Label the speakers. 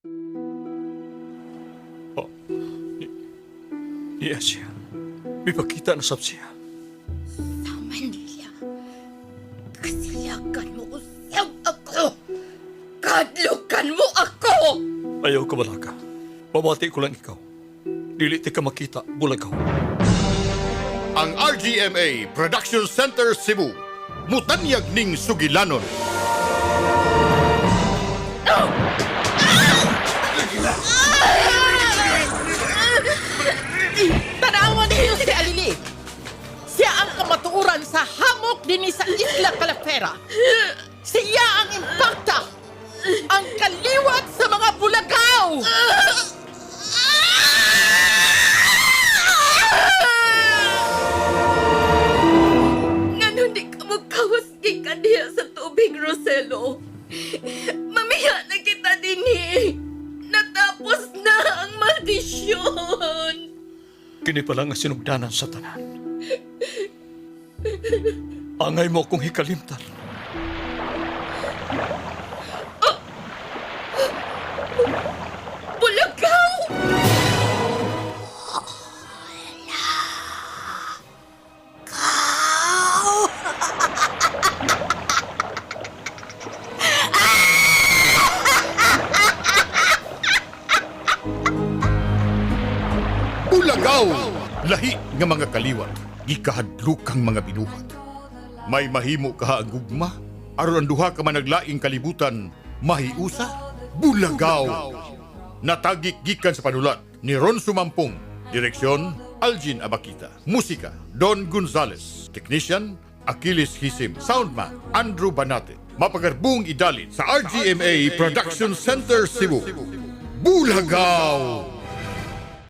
Speaker 1: Oh, iya siya. May pakita na sab siya.
Speaker 2: Sa Manila, kasiyakan mo usab ako. Kadlukan mo ako.
Speaker 1: Ayaw ka Bulagaw. Pamati ko lang ikaw. Dili ti ka makita, Bulagaw.
Speaker 3: Ang RGMA Production Center Cebu, mutanyag ning sugilanon.
Speaker 4: Tanawan niyo si Alili. Siya ang kamatuuran sa hamok din sa Isla Calafera. Siya ang impakta, ang kaliwat sa mga Bulagaw.
Speaker 2: Ngano di ka magkawas ka diya sa tubig, Roselo? Mamiya na kita dinhi. Natapos na ang maldisyon.
Speaker 1: Kini pa lang ang sinugdanan sa tanan. Angay mo akong hikalimtan.
Speaker 2: Bulagaw!
Speaker 3: Bulagaw! Lahi nga mga kaliwat, gikahadlukang mga binuhat. May mahimo ka ang gugma, aron ang duha ka man naglaing kalibutan, mahiusa, Bulagaw! Natagik gikan sa panulat ni Ron Sumampong, direksyon, Algin Abakita, musika, Don Gonzales, technician, Achilles Hisim, soundman, Andrew Banate, mapagarbong idalin sa RGMA Production Center Cebu. Bulagaw!